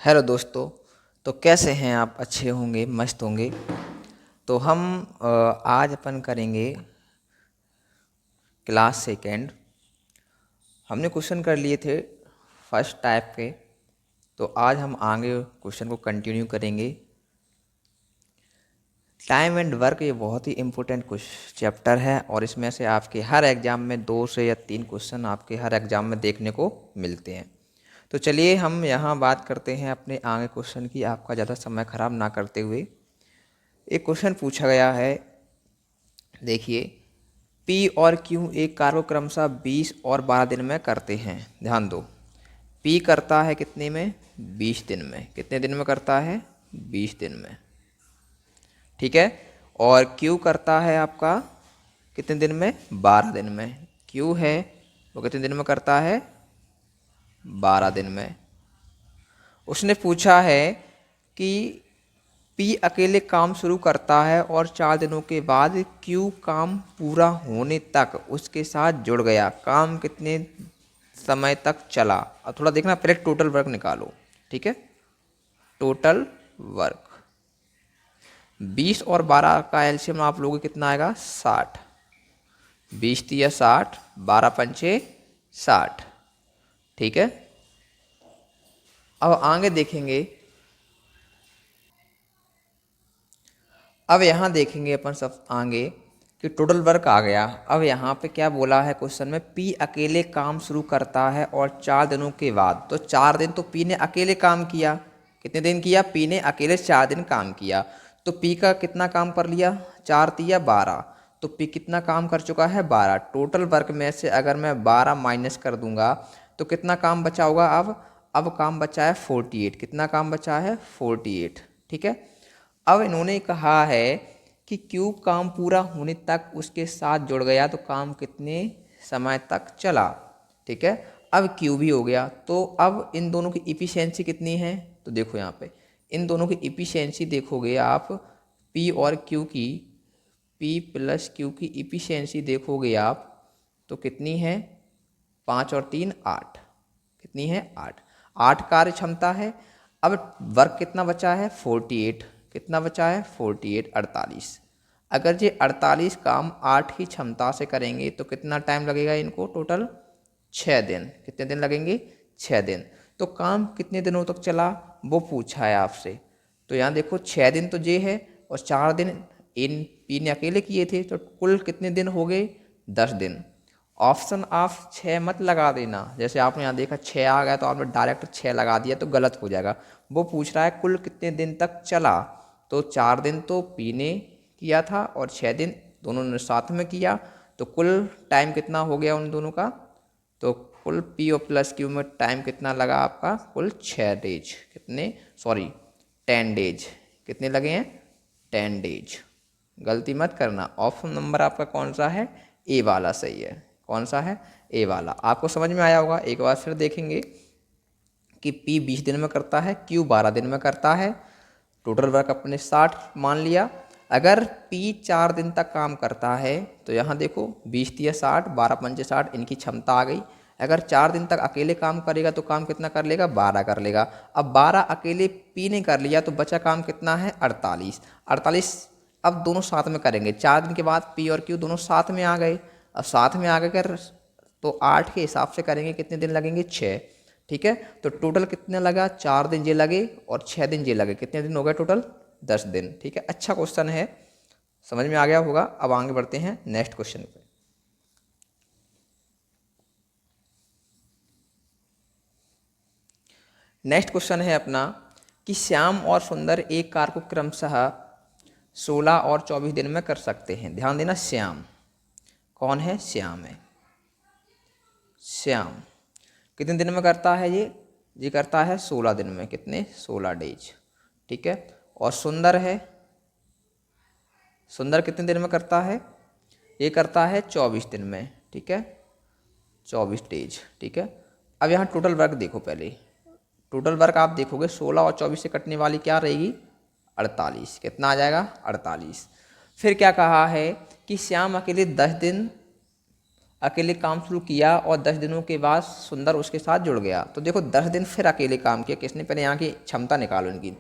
Hello दोस्तों। तो कैसे हैं आप? अच्छे होंगे, मस्त होंगे। तो हम आज अपन करेंगे क्लास सेकेंड। हमने क्वेश्चन कर लिए थे फर्स्ट टाइप के, तो आज हम आगे क्वेश्चन को कंटिन्यू करेंगे। टाइम एंड वर्क ये बहुत ही इम्पोर्टेंट कुछ चैप्टर है और इसमें से आपके हर एग्ज़ाम में 2 से या 3 क्वेश्चन आपके हर एग्ज़ाम में देखने को मिलते हैं। तो चलिए हम यहाँ बात करते हैं अपने आगे क्वेश्चन की, आपका ज़्यादा समय ख़राब ना करते हुए। एक क्वेश्चन पूछा गया है, देखिए। पी और क्यू एक कार्य को क्रमशः 20 और 12 दिन में करते हैं। ध्यान दो, पी करता है कितने में? 20 दिन में। कितने दिन में करता है? 20 दिन में। ठीक है। और क्यू करता है आपका कितने दिन में? 12 दिन में। क्यू है वो कितने दिन में करता है? 12 दिन में। उसने पूछा है कि पी अकेले काम शुरू करता है और 4 दिनों के बाद क्यू काम पूरा होने तक उसके साथ जुड़ गया। काम कितने समय तक चला? अब थोड़ा देखना, पहले टोटल वर्क निकालो। ठीक है, टोटल वर्क 20 और 12 का एलसीएम आप लोगों को कितना आएगा? 60। 20 तिया 60, 12 पंचे 60। ठीक है। अब आगे देखेंगे, अब यहाँ देखेंगे अपन सब आगे कि टोटल वर्क आ गया। अब यहाँ पे क्या बोला है क्वेश्चन में? पी अकेले काम शुरू करता है और 4 दिनों के बाद, तो 4 दिन तो पी ने अकेले काम किया। कितने दिन किया? पी ने अकेले 4 दिन काम किया। तो पी का कितना काम कर लिया? 4 तिया 12। तो पी कितना काम कर चुका है? 12। टोटल वर्क में से अगर मैं 12 माइनस कर दूंगा तो कितना काम बचा होगा? अब काम बचा है 48। कितना काम बचा है? 48। ठीक है। अब इन्होंने कहा है कि क्यू काम पूरा होने तक उसके साथ जुड़ गया, तो काम कितने समय तक चला। ठीक है। अब क्यू भी हो गया, तो अब इन दोनों की इफिशियंसी कितनी है? तो देखो यहाँ पे इन दोनों की इफिशियंसी देखोगे आप, पी और क्यू की, पी प्लस क्यू की इफिशियंसी देखोगे आप तो कितनी है? 5 और 3 8। कितनी है? 8। 8 कार्य क्षमता है। अब वर्क कितना बचा है? 48। कितना बचा है? 48, 48। अगर ये 48 काम 8 की क्षमता से करेंगे तो कितना टाइम लगेगा इनको? टोटल 6 दिन। कितने दिन लगेंगे? 6 दिन। तो काम कितने दिनों तक चला वो पूछा है आपसे। तो यहाँ देखो 6 दिन तो ये है और 4 दिन इन पी ने अकेले किए थे, तो कुल कितने दिन हो गए? 10 दिन। ऑप्शन आप 6 मत लगा देना। जैसे आपने यहाँ देखा 6 आ गया तो आपने डायरेक्ट 6 लगा दिया तो गलत हो जाएगा। वो पूछ रहा है कुल कितने दिन तक चला। तो 4 दिन तो पी ने किया था और 6 दिन दोनों ने साथ में किया, तो कुल टाइम कितना हो गया उन दोनों का? तो कुल पी और प्लस क्यू में टाइम कितना लगा आपका? कुल 6 डेज। कितने? Sorry 10 days. कितने लगे हैं? 10 डेज। गलती मत करना। ऑप्शन नंबर आपका कौन सा है? ए वाला सही है। कौन सा है? ए वाला। आपको समझ में आया होगा। एक बार फिर देखेंगे कि पी 20 दिन में करता है, क्यू 12 दिन में करता है। टोटल वर्क अपने 60 मान लिया। अगर पी 4 दिन तक काम करता है तो यहाँ देखो 20 तिया 60, 12 पंचे 60, इनकी क्षमता आ गई। अगर 4 दिन तक अकेले काम करेगा तो काम कितना कर लेगा? 12 कर लेगा। अब 12 अकेले पी ने कर लिया तो बचा काम कितना है? 48। 48 अब दोनों साथ में करेंगे। 4 दिन के बाद पी और क्यू दोनों साथ में आ गए। अब साथ में आ गए कर तो 8 के हिसाब से करेंगे, कितने दिन लगेंगे? 6। ठीक है। तो टोटल कितने लगा? 4 दिन ये लगे और 6 दिन ये लगे। कितने दिन हो गए टोटल? 10 दिन। ठीक है। अच्छा क्वेश्चन है, समझ में आ गया होगा। अब आगे बढ़ते हैं नेक्स्ट क्वेश्चन पे। नेक्स्ट क्वेश्चन है अपना कि श्याम और सुंदर एक कार को क्रमशः 16 और 24 दिन में कर सकते हैं। ध्यान देना, श्याम कौन है? श्याम है। श्याम कितने दिन में करता है ये करता है 16 दिन में। कितने? 16 डेज। ठीक है। और सुंदर है, सुंदर कितने दिन में करता है? ये करता है 24 दिन में। ठीक है, 24 डेज। ठीक है। अब यहाँ टोटल वर्क देखो पहले। टोटल वर्क आप देखोगे 16 और 24 से कटने वाली क्या रहेगी? 48। कितना आ जाएगा? 48। फिर क्या कहा है कि श्याम अकेले 10 दिन, अकेले काम शुरू किया और 10 दिनों के बाद सुंदर उसके साथ जुड़ गया। तो देखो 10 दिन फिर अकेले काम किया किसने, पहले यहाँ की क्षमता निकालो इनकी।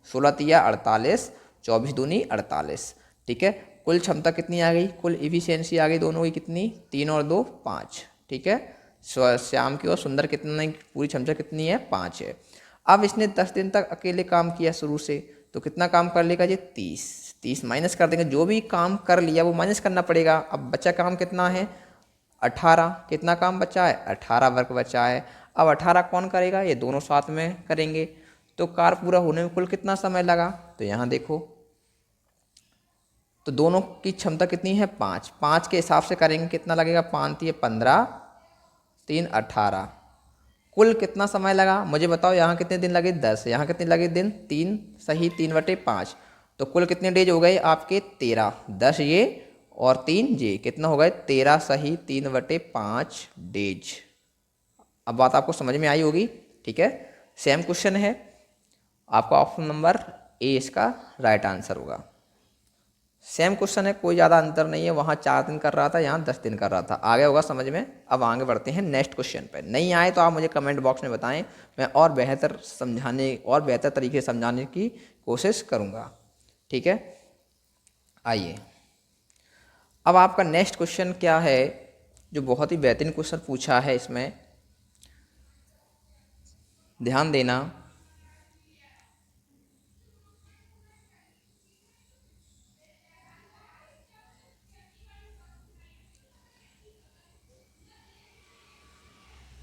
16 तिया 48, 24 दूनी 48, ठीक है। कुल क्षमता कितनी आ गई, कुल इफिशियंसी आ गई दोनों की कितनी, 3 और 2 5, ठीक है। श्याम की और सुंदर कितना, पूरी क्षमता कितनी है, 5 है। अब इसने 10 दिन तक अकेले काम किया शुरू से, तो कितना काम कर लेगा जी, 30 माइनस कर देंगे, जो भी काम कर लिया वो माइनस करना पड़ेगा। अब बचा काम कितना है, 18, कितना काम बचा है, 18 वर्क बचा है। अब 18 कौन करेगा, ये दोनों साथ में करेंगे। तो कार्य पूरा होने में कुल कितना समय लगा, तो यहाँ देखो, तो दोनों की क्षमता कितनी है, 5 के हिसाब से करेंगे कितना लगेगा, 5 ये 15, 3 18, कुल कितना समय लगा मुझे बताओ। यहाँ कितने दिन लगे, 10, यहाँ कितने लगे दिन, 3 सही 3/5, तो कुल कितने डेज हो गए आपके, 13, 10 ये और 3 ये, कितना हो गए 13 सही 3/5 डेज। अब बात आपको समझ में आई होगी, ठीक है। सेम क्वेश्चन है आपका, ऑप्शन नंबर ए इसका राइट आंसर होगा। सेम क्वेश्चन है, कोई ज़्यादा अंतर नहीं है, वहाँ 4 दिन कर रहा था, यहाँ 10 दिन कर रहा था। आगे होगा समझ में। अब आगे बढ़ते हैं नेक्स्ट क्वेश्चन पे। नहीं आए तो आप मुझे कमेंट बॉक्स में बताएं, मैं और बेहतर समझाने और बेहतर तरीके से समझाने की कोशिश करूँगा, ठीक है। आइए अब आपका नेक्स्ट क्वेश्चन क्या है, जो बहुत ही बेहतरीन क्वेश्चन पूछा है, इसमें ध्यान देना।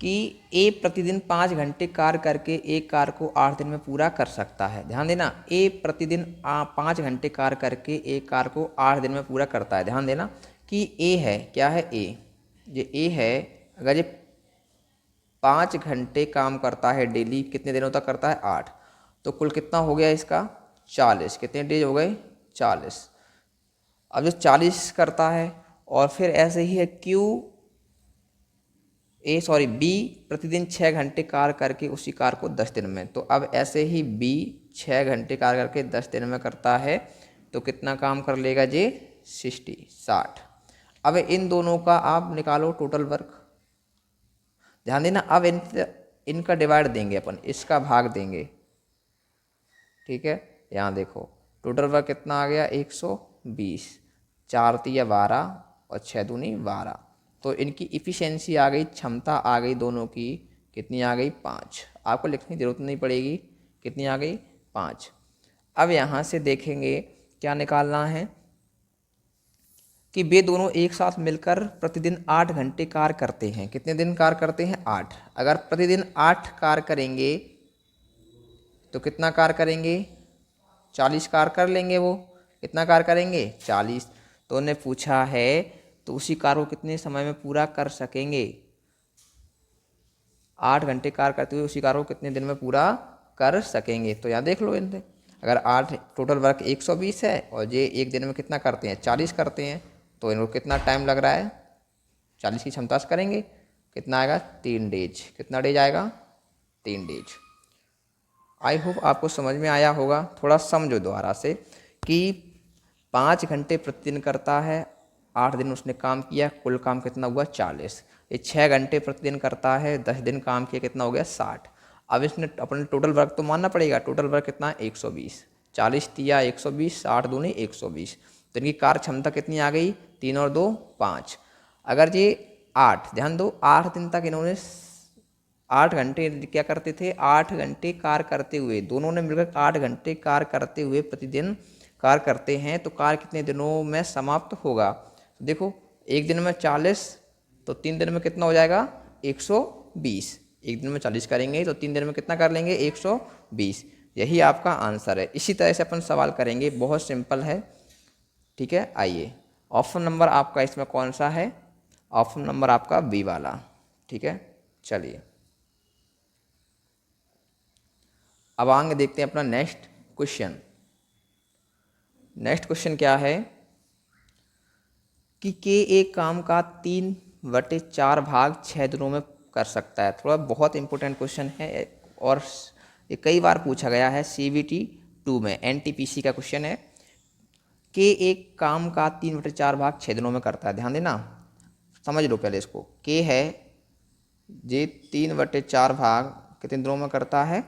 कि ए प्रतिदिन 5 घंटे कार्य करके एक कार्य को 8 दिन में पूरा कर सकता है। ध्यान देना, ए प्रतिदिन 5 घंटे कार्य करके एक कार्य को 8 दिन में पूरा करता है। ध्यान देना कि ए है, क्या है ए, ये ए है, अगर ये 5 घंटे काम करता है डेली, कितने दिनों तक करता है, 8, तो कुल कितना हो गया इसका, 40, कितने डेज हो गए, 40। अब जो 40 करता है और फिर ऐसे ही है बी प्रतिदिन 6 घंटे कार्य करके उसी कार्य को 10 दिन में, तो अब ऐसे ही बी 6 घंटे कार्य करके 10 दिन में करता है, तो कितना काम कर लेगा जी, 60। अब इन दोनों का आप निकालो टोटल वर्क। ध्यान देना, अब इनका डिवाइड देंगे अपन, इसका भाग देंगे, ठीक है। यहाँ देखो टोटल वर्क कितना आ गया, 120, 4 तिया 12 और 6 दूनी 12, तो इनकी इफ़िशेंसी आ गई, क्षमता आ गई दोनों की, कितनी आ गई, 5। आपको लिखने की ज़रूरत नहीं पड़ेगी, कितनी आ गई, 5। अब यहाँ से देखेंगे क्या निकालना है, कि वे दोनों एक साथ मिलकर प्रतिदिन 8 घंटे कार्य करते हैं। कितने दिन कार्य करते हैं, 8। अगर प्रतिदिन 8 कार्य करेंगे तो कितना कार्य करेंगे, 40 कार्य कर लेंगे। वो कितना कार्य करेंगे, 40। तो उन्हें पूछा है तो उसी कार्य को कितने समय में पूरा कर सकेंगे, 8 घंटे कार्य करते हुए उसी कार्य को कितने दिन में पूरा कर सकेंगे। तो यहाँ देख लो इनसे, अगर 8 टोटल वर्क 120 है और ये एक दिन में कितना करते हैं, 40 करते हैं, तो इनको कितना टाइम लग रहा है, 40 की क्षमता से करेंगे, कितना आएगा, 3 डेज। कितना डेज आएगा, 3 डेज। आई होप आपको समझ में आया होगा। थोड़ा समझो दोबारा से कि 5 घंटे प्रतिदिन करता है, 8 दिन उसने काम किया, कुल काम कितना हुआ, 40। ये 6 घंटे प्रतिदिन करता है, 10 दिन काम किया, कितना हो गया, 60। अब इसने अपने टोटल वर्क तो मानना पड़ेगा, टोटल वर्क कितना है, 120, 40 तिया 120, 60 दूनी 120, तो इनकी कार्य क्षमता कितनी आ गई, 3 और 2 5। अगर ये 8, ध्यान दो, 8 दिन तक इन्होंने 8 घंटे क्या करते थे, 8 घंटे कार्य करते हुए, दोनों ने मिलकर 8 घंटे कार्य करते हुए प्रतिदिन कार्य करते हैं, तो कार्य कितने दिनों में समाप्त होगा। देखो एक दिन में 40, तो 3 दिन में कितना हो जाएगा, 120। एक दिन में 40 करेंगे तो 3 दिन में कितना कर लेंगे, 120। यही आपका आंसर है। इसी तरह से अपन सवाल करेंगे, बहुत सिंपल है, ठीक है। आइए ऑप्शन नंबर आपका इसमें कौन सा है, ऑप्शन नंबर आपका बी वाला, ठीक है। चलिए अब आगे देखते हैं अपना नेक्स्ट क्वेश्चन। नेक्स्ट क्वेश्चन क्या है कि एक काम का 3/4 भाग 6 दिनों में कर सकता है। थोड़ा बहुत इंपॉर्टेंट क्वेश्चन है और ये कई बार पूछा गया है CBT 2 में, NTPC का क्वेश्चन है कि एक काम का 3/4 भाग 6 दिनों में करता है। ध्यान देना, समझ लो पहले इसको। के है जे 3/4 भाग कितने दिनों में करता है?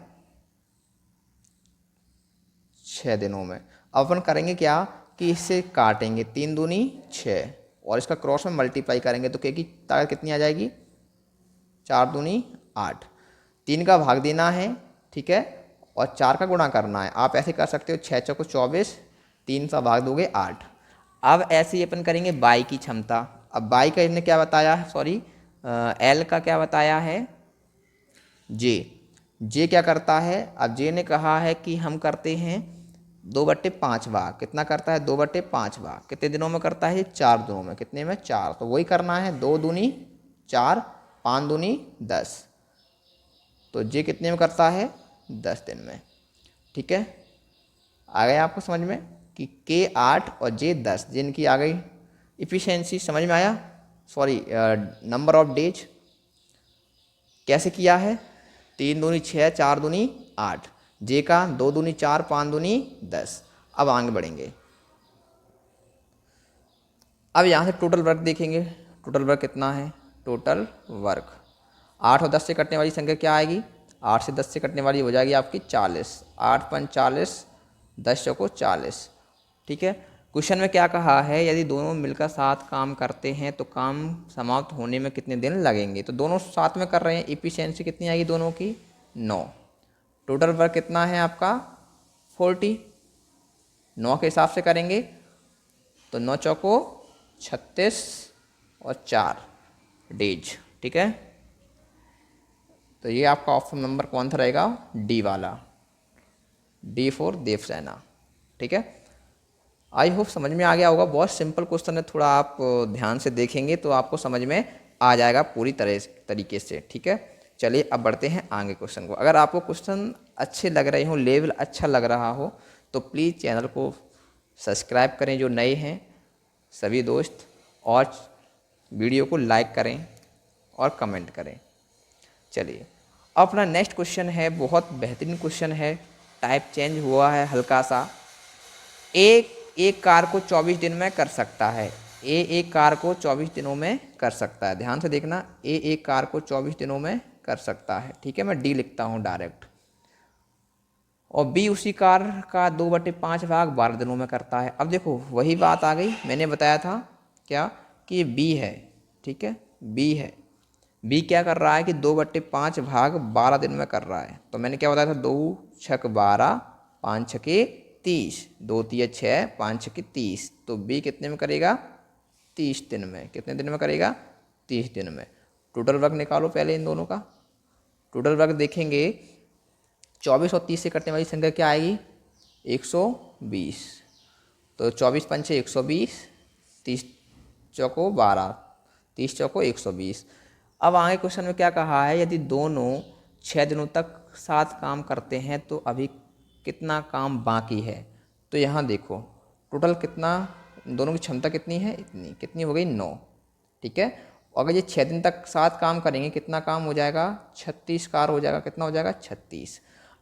6 दिनों में। अब अपन करेंगे क्या कि इससे काटेंगे, 3 दूनी 6 और इसका क्रॉस में मल्टीप्लाई करेंगे तो के की ताकत कितनी आ जाएगी? 4 दूनी 8। 3 का भाग देना है, ठीक है, और 4 का गुणा करना है। आप ऐसे कर सकते हो 6 चौको 24, 3 का भाग दोगे 8। अब ऐसे ही अपन करेंगे बाई की क्षमता। अब बाई का इन्होंने क्या बताया है, सॉरी एल का क्या बताया है? जे क्या करता है? अब जे ने कहा है कि हम करते हैं 2/5 भाग। कितना करता है? 2/5 भाग। कितने दिनों में करता है? 4 दिनों में। कितने में? 4। तो वही करना है, 2 दूनी 4, 5 दूनी 10। तो जे कितने में करता है? 10 दिन में। ठीक है, आ गया आपको समझ में कि के 8 और जे 10 जिनकी आ गई इफिशियंसी। समझ में आया? सॉरी, नंबर ऑफ डेज कैसे किया है? 3 दूनी 6, 4 दूनी 8। जे का 2 दूनी 4, 5 दूनी 10। अब आगे बढ़ेंगे। अब यहाँ से टोटल वर्क देखेंगे। टोटल वर्क कितना है? टोटल वर्क 8 और 10 से कटने वाली संख्या क्या आएगी? 8 से 10 से कटने वाली हो जाएगी आपकी 40। 8 5 40, 10 चौको 40। ठीक है, क्वेश्चन में क्या कहा है? यदि दोनों मिलकर साथ काम करते हैं तो काम समाप्त होने में कितने दिन लगेंगे? तो दोनों साथ में कर रहे हैं, इफिशियंसी कितनी आएगी दोनों की? 9। टोटल वर्क कितना है आपका? 40। 9 के हिसाब से करेंगे तो 9 चौको 36 और 4 डेज। ठीक है, तो ये आपका ऑप्शन नंबर कौन सा रहेगा? डी वाला, डी फॉर देवसेना। ठीक है, आई होप समझ में आ गया होगा। बहुत सिंपल क्वेश्चन है, थोड़ा आप ध्यान से देखेंगे तो आपको समझ में आ जाएगा पूरी तरीके से। ठीक है, चलिए अब बढ़ते हैं आगे क्वेश्चन को। अगर आपको क्वेश्चन अच्छे लग रहे हो, लेवल अच्छा लग रहा हो, तो प्लीज़ चैनल को सब्सक्राइब करें जो नए हैं सभी दोस्त, और वीडियो को लाइक करें और कमेंट करें। चलिए अपना नेक्स्ट क्वेश्चन है, बहुत बेहतरीन क्वेश्चन है, टाइप चेंज हुआ है हल्का सा। एक कार को 24 दिन में कर सकता है। एक कार को 24 दिनों में कर सकता है। ध्यान से देखना, एक कार को 24 दिनों में कर सकता है। ठीक है, मैं डी लिखता हूँ डायरेक्ट। और बी उसी कार का 2/5 भाग 12 दिनों में करता है। अब देखो वही बात आ गई, मैंने बताया था क्या कि ये बी है। ठीक है, बी है। बी क्या कर रहा है कि 2/5 भाग 12 दिन में कर रहा है। तो मैंने क्या बताया था? 2 छक 12, 5 छके 30, 2 तिया 6, 5 छके 30। तो बी कितने में करेगा? 30 दिन में। कितने दिन में करेगा? 30 दिन में। टोटल वर्क निकालो पहले इन दोनों का। टोटल वर्क देखेंगे, 24 और 30 से कटने वाली संख्या क्या आएगी? 120। तो 24 पंचे 120, 30 चौको 12, 30 चौको 120। अब आगे क्वेश्चन में क्या कहा है? यदि दोनों 6 दिनों तक साथ काम करते हैं तो अभी कितना काम बाकी है? तो यहाँ देखो टोटल कितना, दोनों की क्षमता कितनी है? इतनी। कितनी हो गई? 9। ठीक है, और अगर ये 6 दिन तक साथ काम करेंगे कितना काम हो जाएगा? 36 कार हो जाएगा। कितना हो जाएगा? 36।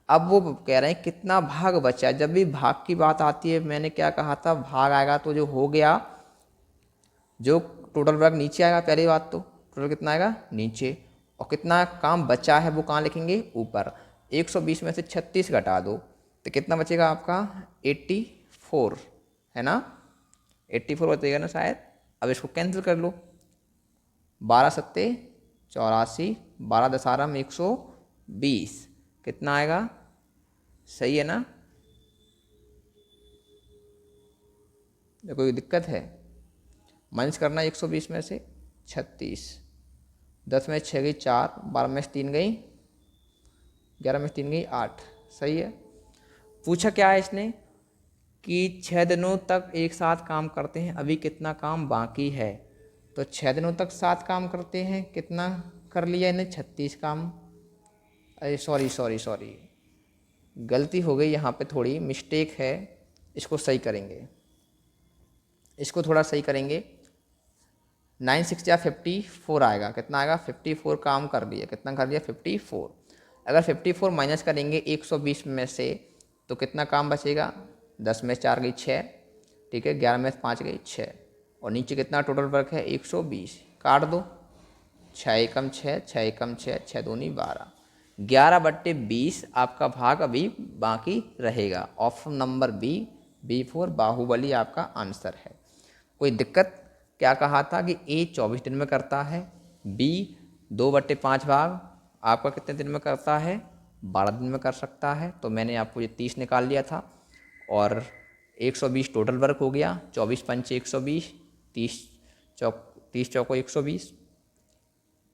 अब वो कह रहे हैं कितना भाग बचा है। जब भी भाग की बात आती है, मैंने क्या कहा था? भाग आएगा तो जो हो गया, जो टोटल वर्क नीचे आएगा। पहली बात तो टोटल कितना आएगा? नीचे। और कितना काम बचा है वो कहाँ लिखेंगे? ऊपर। 120 में से 36 घटा दो तो कितना बचेगा आपका? 84, है ना? 84 बचेगा ना शायद। अब इसको कैंसिल कर लो। 12 सत्ते 84, 12 दशहरा में 120। कितना आएगा? सही है ना? कोई दिक्कत है? माइनस करना 120 में से 36। 10 में 6 गई 4, 12 में से 3 गई 11 में से 3 गई 8। सही है। पूछा क्या है इसने कि 6 दिनों तक एक साथ काम करते हैं, अभी कितना काम बाकी है? तो 6 दिनों तक साथ काम करते हैं, कितना कर लिया इन्हें? 36 काम। अरे सॉरी सॉरी सॉरी, गलती हो गई यहाँ पे, थोड़ी मिस्टेक है। इसको सही करेंगे, इसको थोड़ा सही करेंगे। 9 6 या 54 आएगा। कितना आएगा? 54 काम कर लिया। कितना कर लिया? 54। अगर 54 माइनस करेंगे 120 में से तो कितना काम बचेगा? 10 में 4 गई 6, ठीक है, 11 में 5 गई 6, और नीचे कितना टोटल वर्क है? 120। काट दो, 6 एकम 6, 6 एकम 6, 6 दूनी 12, 11/20 आपका भाग अभी बाकी रहेगा। Option number B, B4 Baahubali आपका आंसर है। कोई दिक्कत? क्या कहा था कि ए 24 दिन में करता है, बी 2/5 भाग आपका कितने दिन में करता है, 12 दिन में कर सकता है। तो मैंने आपको ये 30 निकाल लिया था और 120 टोटल वर्क हो गया, 24 पंचे 120, 30 चौको 120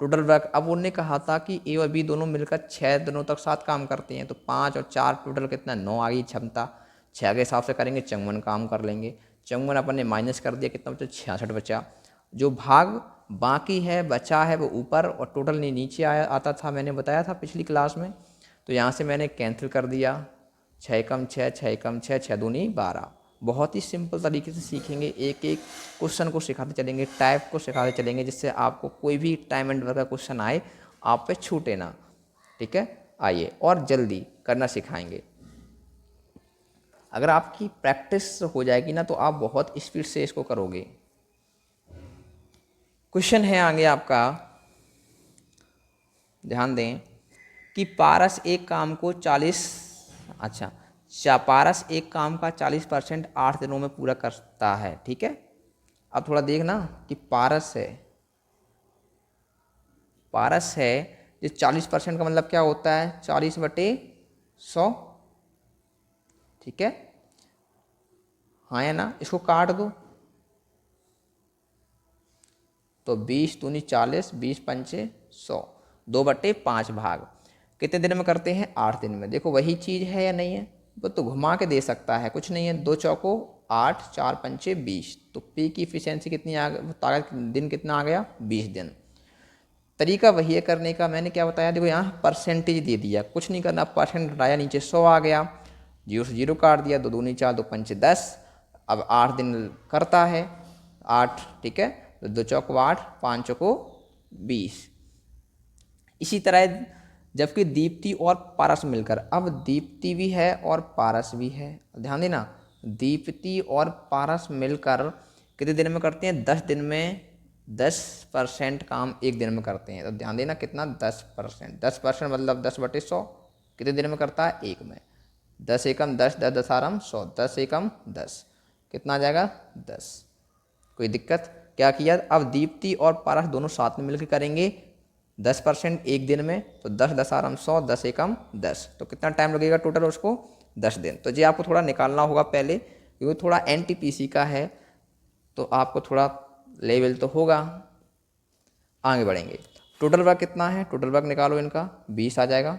टोटल वर्क। अब उन्होंने कहा था कि ए और बी दोनों मिलकर 6 दिनों तक साथ काम करते हैं, तो 5 और 4 टोटल कितना, 9 आ गई क्षमता। 6 के हिसाब से करेंगे, 54 काम कर लेंगे। 54 अपन ने माइनस कर दिया, कितना बचा, 66 बचा। जो भाग बाकी है, बचा है, वो ऊपर और टोटल नीचे आता था, मैंने बताया था पिछली क्लास में। तो यहाँ से मैंने कैंसिल कर दिया, 6 एकम 6, 6 एकम 6, 6 दूनी 12। बहुत ही सिंपल तरीके से सीखेंगे, एक एक क्वेश्चन को सिखाते चलेंगे, टाइप को सिखाते चलेंगे, जिससे आपको कोई भी टाइम एंड वर्क का क्वेश्चन आए आप पे छूटे ना। ठीक है, आइए और जल्दी करना सिखाएंगे। अगर आपकी प्रैक्टिस हो जाएगी ना तो आप बहुत स्पीड से इसको करोगे। क्वेश्चन है आगे आपका, ध्यान दें कि पारस एक काम को 40, पारस एक काम का 40% 8 दिनों में पूरा करता है। ठीक है, अब थोड़ा देखना कि पारस है ये 40% का मतलब क्या होता है, 40/100। ठीक है, हाँ या ना, इसको काट दो तो 20 दूनी 40, 20 पंचे 100, 2/5 भाग कितने दिन में करते हैं, 8 दिन में। देखो वही चीज़ है या नहीं है, वो तो घुमा के दे सकता है, कुछ नहीं है। 2 चौको 8, 4 पंचे 20, तो पी की इफिशियंसी कितनी आ गई, ताकत दिन कितना आ गया, 20 दिन। तरीका वही है करने का, मैंने क्या बताया, देखो यहाँ परसेंटेज दे दिया, कुछ नहीं करना, परसेंट हटाया, नीचे 100 आ गया, 0 से 0 काट दिया, 2 दूनी 4, 2 पंचे 10। अब 8 दिन करता है 8, ठीक है, तो 2 चौको 8, 5 चौको 20। इसी तरह जबकि दीप्ति और पारस मिलकर, अब दीप्ति भी है और पारस भी है, ध्यान देना, दीप्ति और पारस मिलकर कितने दिन में करते हैं, 10 दिन में 10% काम एक दिन में करते हैं। तो ध्यान देना कितना, 10%, 10% मतलब 10/100 कितने दिन में करता है, एक में। 10 एकम 10, 10 दसारम 100, 10 एकम 10, कितना आ जाएगा, 10। कोई दिक्कत? क्या किया, अब दीप्ति और पारस दोनों साथ में मिलकर करेंगे 10% एक दिन में, तो 10 दसारम 100, 10 एकम 10, तो कितना टाइम लगेगा टोटल उसको, 10 दिन। तो ये आपको थोड़ा निकालना होगा पहले, क्योंकि थोड़ा NTPC का है तो आपको थोड़ा लेवल तो होगा। आगे बढ़ेंगे, टोटल वर्क कितना है, टोटल वर्क निकालो इनका, 20 आ जाएगा।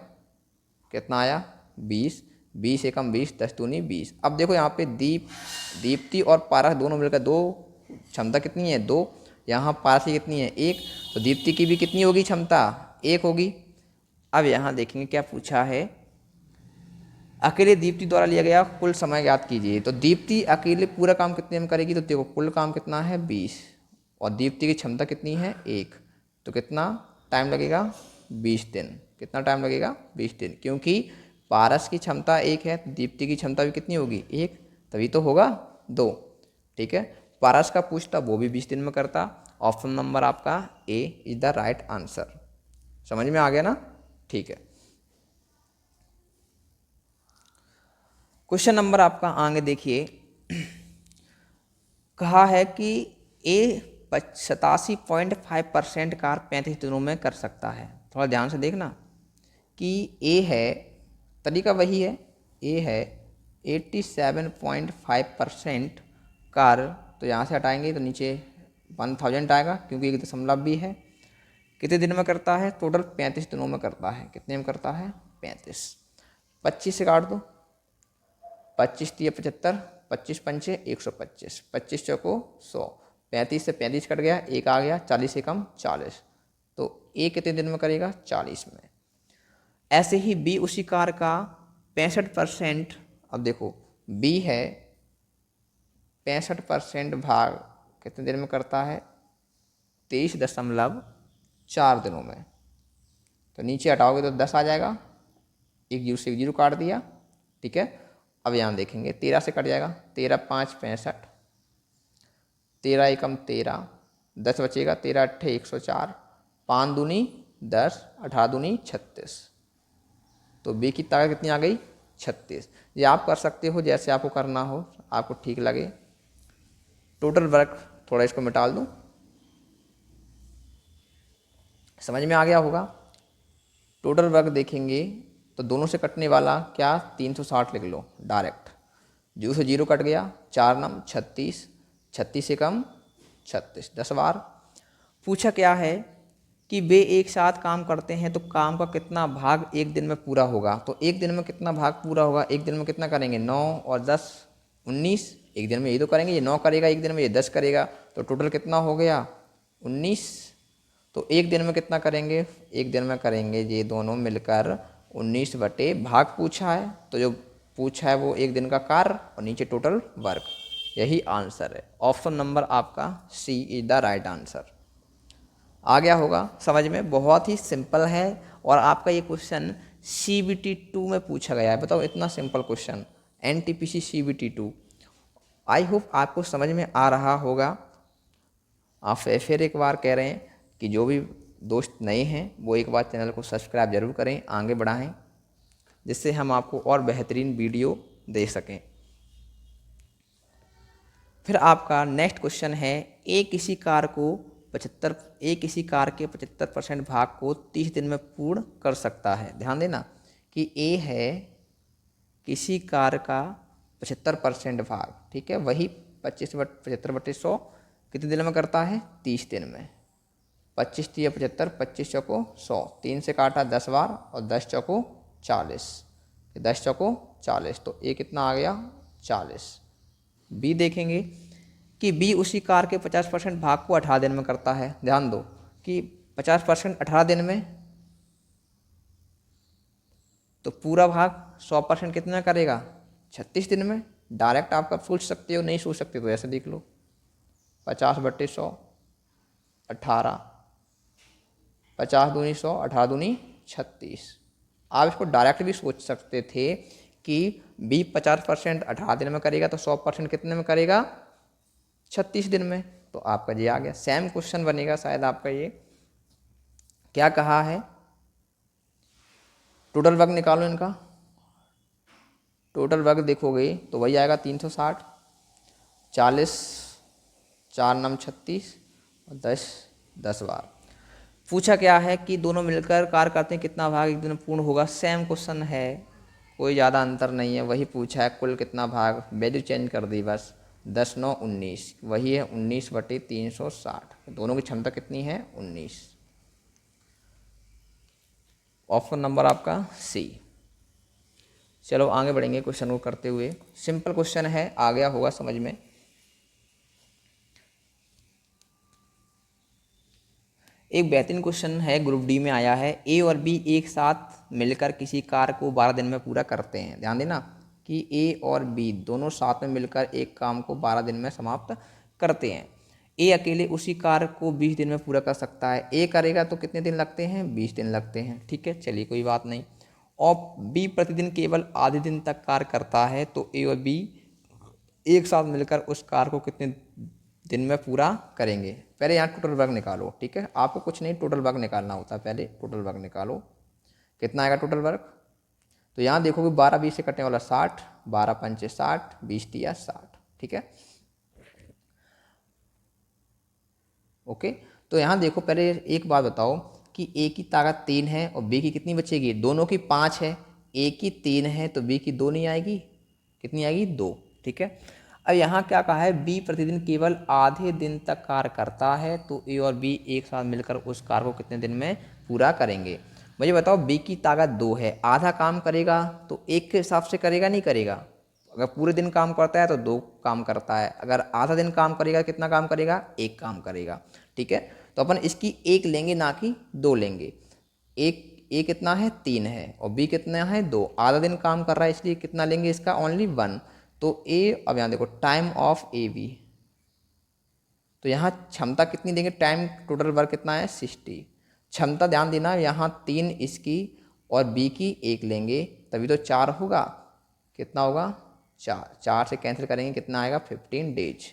कितना आया, 20, 20 एकम 20, 10 दूनी 20। अब देखो यहाँ पे दीप्ति और पारस दोनों मिलकर, दो क्षमता कितनी है, 2, यहाँ पारस की कितनी है, 1, तो दीप्ति की भी कितनी होगी क्षमता, 1 होगी। अब यहाँ देखेंगे क्या पूछा है, अकेले दीप्ति द्वारा लिया गया कुल समय ज्ञात कीजिए। तो दीप्ति अकेले पूरा काम कितने में करेगी, तो देखो कुल काम कितना है 20, और दीप्ति की क्षमता कितनी है 1, तो कितना टाइम लगेगा, 20 दिन। कितना टाइम लगेगा, 20 दिन, क्योंकि पारस की क्षमता 1 है, दीप्ति की क्षमता भी कितनी होगी, 1, तभी तो होगा 2। ठीक है, पारस का पूछता वो भी 20 दिन में करता। ऑप्शन नंबर आपका ए इज द राइट आंसर। समझ में आ गया ना, ठीक है। क्वेश्चन नंबर आपका आगे देखिए, कहा है कि ए 87.5% कार्य 35 दिनों में कर सकता है। थोड़ा ध्यान से देखना कि ए है, तरीका वही है, ए है 87.5% कार्य, तो यहाँ से हटाएंगे तो नीचे 1000 आएगा, क्योंकि एक दशमलव भी है। कितने दिन में करता है, टोटल 35 दिनों में करता है। कितने में करता है, 35। 25 से काट दो, 25 × 75, 25 पंचे 125, 25 चौको 100, 35 से 35 कट गया, 1 आ गया, 40 एकम 40, तो ए कितने दिन में करेगा, 40 में। ऐसे ही बी उसी कार्य का 65%, अब देखो बी है 65% भाग कितने दिन में करता है, 23.4 दिनों में। तो नीचे हटाओगे तो 10 आ जाएगा, 1 0 से 1 0 काट दिया। ठीक है, अब यहाँ देखेंगे 13 से कट जाएगा, 13 5 65, 13 एकम 13, 10 बचेगा, 13 अट्ठे 104, 5 दूनी 10, 18 दूनी 36। तो बी की ताकत कितनी आ गई? 36। ये आप कर सकते हो जैसे आपको करना हो, आपको ठीक लगे। टोटल वर्क थोड़ा इसको मिटा दूँ, समझ में आ गया होगा। टोटल वर्क देखेंगे तो दोनों से कटने वाला क्या, 360 लिख लो डायरेक्ट। 0 से 0 कट गया, 4 नम 36, 36 से कम 36, 10 बार। पूछा क्या है कि वे एक साथ काम करते हैं तो काम का कितना भाग एक दिन में पूरा होगा। तो एक दिन में कितना भाग पूरा होगा, एक दिन में कितना करेंगे, 9 और 10 19। एक दिन में ये तो करेंगे, ये 9 करेगा एक दिन में, ये 10 करेगा, तो टोटल कितना हो गया 19। तो एक दिन में कितना करेंगे, एक दिन में करेंगे ये दोनों मिलकर 19 बटे भाग पूछा है, तो जो पूछा है वो एक दिन का कार्य और नीचे टोटल वर्क, यही आंसर है। ऑप्शन नंबर आपका सी इज द राइट आंसर। आ गया होगा समझ में, बहुत ही सिंपल है। और आपका ये क्वेश्चन CBT 2 में पूछा गया है, बताओ इतना simple question, NTPC CBT 2। I hope आपको समझ में आ रहा होगा। आप फिर एक बार कह रहे हैं कि जो भी दोस्त नए हैं वो एक बार चैनल को सब्सक्राइब जरूर करें, आगे बढ़ाएं, जिससे हम आपको और बेहतरीन वीडियो दे सकें। फिर आपका नेक्स्ट क्वेश्चन है, ए किसी कार के 75% भाग को 30 दिन में पूर्ण कर सकता है। ध्यान देना कि ए है किसी कार का 75% भाग, ठीक है, वही 75/100 कितने दिन में करता है, 30 दिन में। 25 3 75, 25 चौको 100, 3 से काटा 10 बार और 10 चौको 40, 10 चौको 40, तो ए कितना आ गया 40। बी देखेंगे कि बी उसी कार के 50% भाग को 18 दिन में करता है। ध्यान दो कि 50% 18 दिन में, तो पूरा भाग 100% कितने में करेगा, 36 दिन में। डायरेक्ट आपका सोच सकते हो, नहीं सोच सकते तो ऐसे देख लो, 50/100 18, 50 दूनी 100, 18 दूनी 36। आप इसको डायरेक्ट भी सोच सकते थे कि बी 50% 18 दिन में करेगा तो 100% कितने में करेगा, 36 दिन में। तो आपका ये आ गया। सेम क्वेश्चन बनेगा शायद आपका ये। क्या कहा है, टोटल वर्क निकालो इनका। टोटल वर्क देखोगे तो वही आएगा 360, 40 4 नम 36 और 10 बार। पूछा क्या है कि दोनों मिलकर कार्य करते हैं, कितना भाग एक दिन में पूर्ण होगा। सेम क्वेश्चन है, कोई ज़्यादा अंतर नहीं है, वही पूछा है, कुल कितना भाग, वैल्यू चेंज कर दी बस, 10 9 19, वही है 19/360। दोनों की क्षमता कितनी है, 19। ऑप्शन नंबर आपका सी। चलो आगे बढ़ेंगे क्वेश्चन को करते हुए। सिंपल क्वेश्चन है, आ गया होगा समझ में। एक बेहतरीन क्वेश्चन है, ग्रुप डी में आया है। ए और बी एक साथ मिलकर किसी कार्य को 12 दिन में पूरा करते हैं। ध्यान देना कि ए और बी दोनों साथ में मिलकर एक काम को 12 दिन में समाप्त करते हैं। ए अकेले उसी कार्य को 20 दिन में पूरा कर सकता है। ए करेगा तो कितने दिन लगते हैं, 20 दिन लगते हैं, ठीक है, चलिए कोई बात नहीं। और बी प्रतिदिन केवल आधे दिन तक कार्य करता है, तो ए और बी एक साथ मिलकर उस कार्य को कितने दिन में पूरा करेंगे। पहले यहाँ टोटल वर्क निकालो, ठीक है, आपको कुछ नहीं टोटल वर्क निकालना होता है, पहले टोटल वर्क निकालो, कितना आएगा टोटल वर्क। तो यहाँ देखोगे 12 20 से कटने वाला 60, 12 पंचे 60, 20 तिया 60, ठीक है, ओके। तो यहाँ देखो पहले एक बात बताओ कि ए की ताकत 3 है और बी की कितनी बचेगी, दोनों की 5 है, ए की 3 है तो बी की 2 नहीं आएगी, कितनी आएगी 2, ठीक है। अब यहाँ क्या कहा है, बी प्रतिदिन केवल आधे दिन तक कार्य करता है, तो ए और बी एक साथ मिलकर उस कार्य को कितने दिन में पूरा करेंगे। मुझे बताओ बी की ताकत 2 है, आधा काम करेगा तो एक के हिसाब से करेगा, नहीं करेगा। अगर पूरे दिन काम करता है तो 2 काम करता है, अगर आधा दिन काम करेगा कितना काम करेगा, 1 काम करेगा, ठीक है। तो अपन इसकी 1 लेंगे ना कि 2 लेंगे। एक ए कितना है, 3 है और बी कितना है, 2। आधा दिन काम कर रहा है इसलिए कितना लेंगे इसका, ओनली 1। तो ए, अब यहाँ देखो टाइम ऑफ ए बी, तो यहाँ क्षमता कितनी देंगे, टाइम टोटल वर्क कितना है 60। क्षमता ध्यान देना यहाँ 3 इसकी और बी की 1 लेंगे तभी तो 4 होगा, कितना होगा 4, 4 से कैंसिल करेंगे कितना आएगा 15 डेज,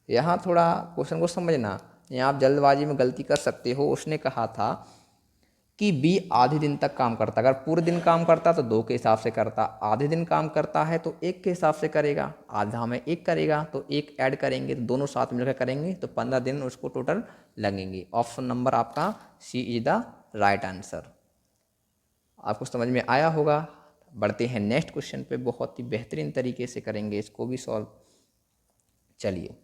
यहाँ थोड़ा क्वेश्चन को समझना, यहाँ आप जल्दबाजी में गलती कर सकते हो। उसने कहा था कि बी आधे दिन तक काम करता, अगर पूरे दिन काम करता तो 2 के हिसाब से करता, आधे दिन काम करता है तो 1 के हिसाब से करेगा, आधा में 1 करेगा तो 1 ऐड करेंगे तो दोनों साथ मिलकर करेंगे तो 15 दिन उसको टोटल लगेंगे। ऑप्शन नंबर आपका सी इज द राइट आंसर। आपको समझ में आया होगा। बढ़ते हैं नेक्स्ट क्वेश्चन पे, बहुत ही बेहतरीन तरीके से करेंगे इसको भी सॉल्व। चलिए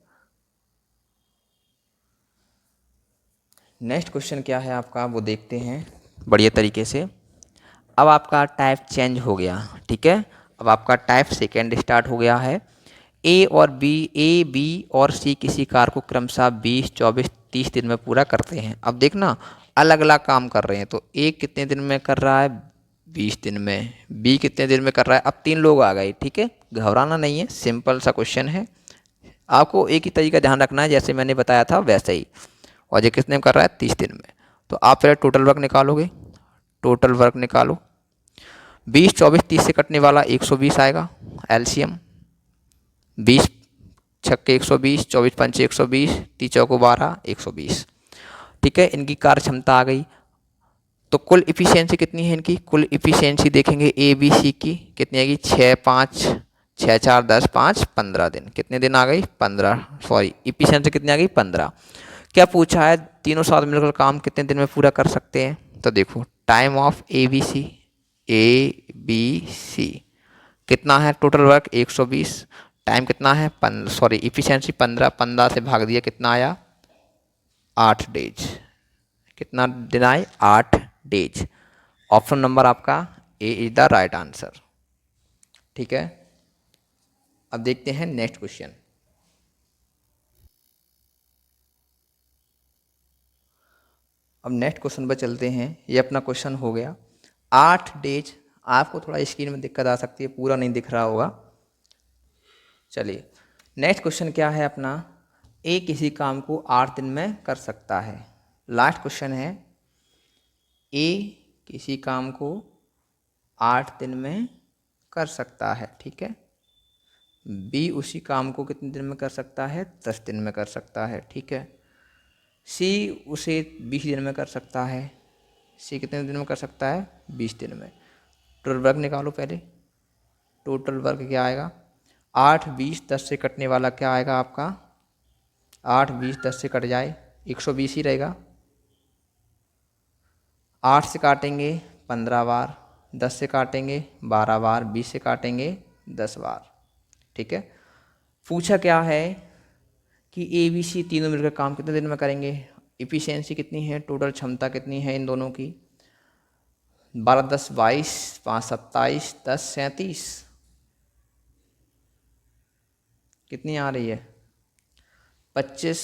नेक्स्ट क्वेश्चन क्या है आपका वो देखते हैं बढ़िया तरीके से। अब आपका टाइप चेंज हो गया, ठीक है। अब आपका टाइप सेकेंड स्टार्ट हो गया है। ए बी और सी किसी कार को क्रमशः 20, 24, 30 दिन में पूरा करते हैं। अब देखना अलग अलग काम कर रहे हैं, तो ए कितने दिन में कर रहा है, 20 दिन में, बी कितने दिन में कर रहा है। अब 3 लोग आ गए, ठीक है, घबराना नहीं है, सिंपल सा क्वेश्चन है। आपको एक ही तरीका ध्यान रखना है जैसे मैंने बताया था वैसे ही। और ये कितने में कर रहा है, 30 दिन में। तो आप पहले टोटल वर्क निकालोगे, टोटल वर्क निकालो। 20, 24, 30 से कटने वाला 120 आएगा एलसीएम। 20 छक्के 120, 24 पंचे 120, 30 चौको 12, 120, ठीक है। इनकी कार्य क्षमता आ गई। तो कुल इफिशियंसी कितनी है इनकी, कुल इफिशियंसी देखेंगे ए बी सी की कितनी आएगी, 6, 5, 6, 4, 10, 5, 15 दिन। कितने दिन आ गई, 15, सॉरी इफिशियंसी कितनी आ गई, 15। क्या पूछा है, तीनों साथ मिलकर काम कितने दिन में पूरा कर सकते हैं। तो देखो time of A B C कितना है, टोटल वर्क 120, टाइम कितना है, सॉरी इफिशियंसी 15, 15 से भाग दिया कितना आया, 8 डेज। कितना दिन आए, 8 डेज। ऑप्शन नंबर आपका ए इज द राइट आंसर, ठीक है। अब देखते हैं नेक्स्ट क्वेश्चन। अब नेक्स्ट क्वेश्चन पर चलते हैं। ये अपना क्वेश्चन हो गया 8 डेज। आपको थोड़ा स्क्रीन में दिक्कत आ सकती है, पूरा नहीं दिख रहा होगा। चलिए नेक्स्ट क्वेश्चन क्या है अपना, ए किसी काम को 8 दिन में कर सकता है। लास्ट क्वेश्चन है, ए किसी काम को 8 दिन में कर सकता है, ठीक है। बी उसी काम को कितने दिन में कर सकता है, 10 दिन में कर सकता है, ठीक है। सी उसे 20 दिन में कर सकता है। सी कितने दिन में कर सकता है, 20 दिन में। टोटल वर्क निकालो पहले, टोटल वर्क क्या आएगा, 8, 20, 10 से कटने वाला क्या आएगा आपका, 8, 20, 10 से कट जाए 120 ही रहेगा। 8 से काटेंगे 15 बार, 10 से काटेंगे 12 बार, 20 से काटेंगे 10 बार, ठीक है। पूछा क्या है कि ए बी सी तीनों मिलकर काम कितने दिन में करेंगे, इफिशियंसी कितनी है, टोटल क्षमता कितनी है इन दोनों की, 12, 10, 22, 5, 27, 10, 37, कितनी आ रही है, 25।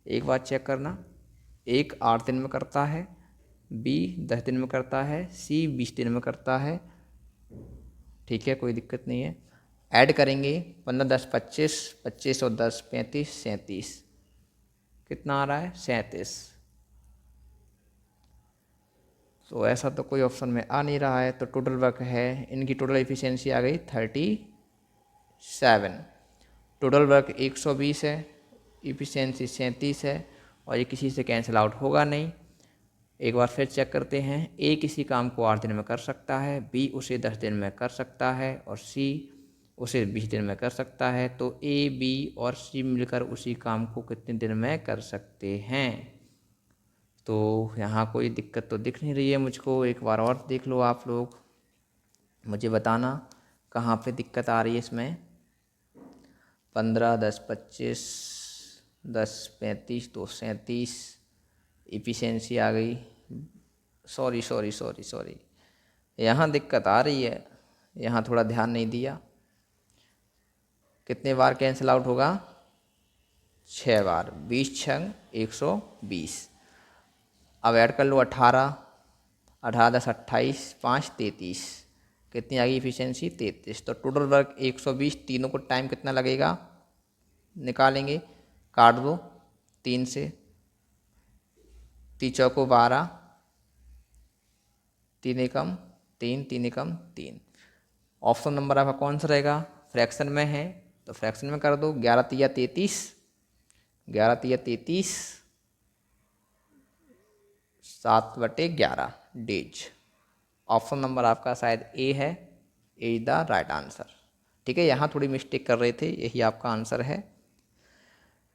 एक बार चेक करना, एक 8 दिन में करता है, बी 10 दिन में करता है, सी 20 दिन में करता है, ठीक है, कोई दिक्कत नहीं है। ऐड करेंगे 15, 10, 25, 25 और 10, 35, 37, कितना आ रहा है, 37। तो ऐसा तो कोई ऑप्शन में आ नहीं रहा है, तो टोटल वर्क है, इनकी टोटल एफिशिएंसी आ गई 37। टोटल वर्क 120 है, इफिशिएंसी 37 है, और ये किसी से कैंसिल आउट होगा नहीं। एक बार फिर चेक करते हैं, ए किसी काम को 8 दिन में कर सकता है, बी उसे 10 दिन में कर सकता है, और सी उसे 20 दिन में कर सकता है। तो ए बी और सी मिलकर उसी काम को कितने दिन में कर सकते हैं। तो यहाँ कोई दिक्कत तो दिख नहीं रही है मुझको, एक बार और देख लो आप लोग, मुझे बताना कहाँ पे दिक्कत आ रही है इसमें। 15, 10, 25, 10, 35, 2, 37, इफिशियंसी आ गई, सॉरी यहाँ दिक्कत आ रही है, यहाँ थोड़ा ध्यान नहीं दिया। कितने बार कैंसिल आउट होगा, 6 बार, 20 छंग 120। अब ऐड कर लो 18, 18, 10, 28, 5, 33, कितनी आ गई इफिशियंसी, 33। तो टोटल वर्क 120, तीनों को टाइम कितना लगेगा निकालेंगे, काट दो 3 से, 3 चौको 12, 3 एकम 3, 3 एकम 3। ऑप्शन नंबर आपका कौन सा रहेगा, फ्रैक्शन में है तो फ्रैक्शन में कर दो, 11 तिया 33, 11 तिया 33, 7/11 डेज। ऑप्शन नंबर आपका शायद ए है, ए इज द राइट आंसर। ठीक है, यहाँ थोड़ी मिस्टेक कर रहे थे, यही आपका आंसर है।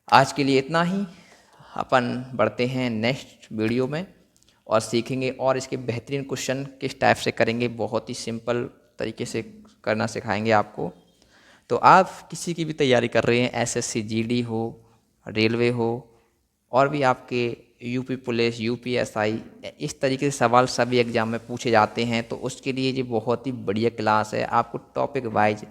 आज के लिए इतना ही, अपन बढ़ते हैं नेक्स्ट वीडियो में और सीखेंगे और इसके बेहतरीन क्वेश्चन किस टाइप से करेंगे, बहुत ही सिंपल तरीके से करना सिखाएंगे आपको। तो आप किसी की भी तैयारी कर रहे हैं, एसएससी जीडी हो, रेलवे हो, और भी आपके यूपी पुलिस, यूपीएसआई, इस तरीके से सवाल सभी एग्जाम में पूछे जाते हैं, तो उसके लिए ये बहुत ही बढ़िया क्लास है। आपको टॉपिक वाइज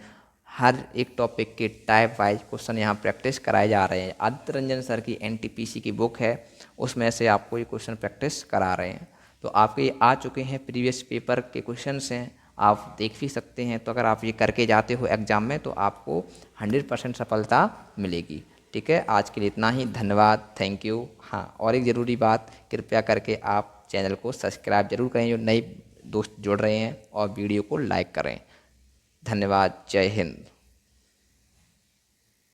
हर एक टॉपिक के टाइप वाइज क्वेश्चन यहाँ प्रैक्टिस कराए जा रहे हैं। आदित्य रंजन सर की एनटीपीसी की बुक है, उसमें से आपको ये क्वेश्चन प्रैक्टिस करा रहे हैं। तो आपके ये आ चुके हैं, प्रीवियस पेपर के क्वेश्चंस हैं, आप देख भी सकते हैं। तो अगर आप ये करके जाते हो एग्ज़ाम में तो आपको 100% सफलता मिलेगी। ठीक है, आज के लिए इतना ही, धन्यवाद, थैंक यू। हाँ, और एक ज़रूरी बात, कृपया करके आप चैनल को सब्सक्राइब जरूर करें जो नए दोस्त जुड़ रहे हैं, और वीडियो को लाइक करें। धन्यवाद, जय हिंद।